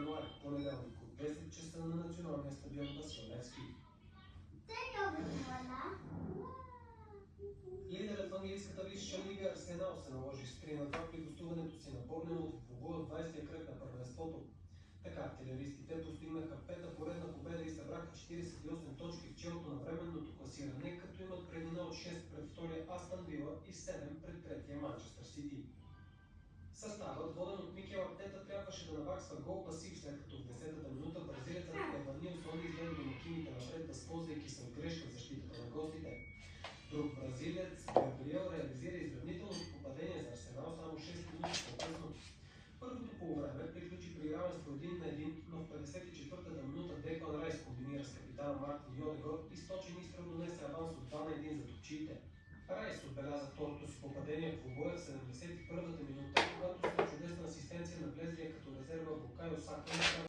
януари, понеделник от 10 часа на националния стадион Васил Левски. Лидерът в английската висша лига Арсенал се наложи с 3-2 при гостуването си на Борнемут в двубой от 20-я кръг на първенството. Така артилеристите постигнаха пета поредна победа и събраха 48 точки в челото на временното класиране, като имат преднина от 6 пред втория Астън Вила и 7 пред третия Манчестър Сити. Съставът, воден от Микел Артета, трябваше да наваксва гол пасив, след като в 10-та минута бразилецът Еванилсон изведе домакините напред, възползвайки се от грешка в защитата на гостите. Друг бразилец, Габриел, реализира изравнителното попадение за Арсенал само 6 минути по-късно. Първото полувреме приключи при равенство 1-1, но в 54-та минута Деклан Райс комбинира с капитана Мартин Йодегорд и с точен изстрел донесе аванс от 2-1 за топчиите. Райс отбеляза второто си попадение в двубоя в 71-та минута, когато след чудесна асистенция на влезлия като резерва Букайо Сака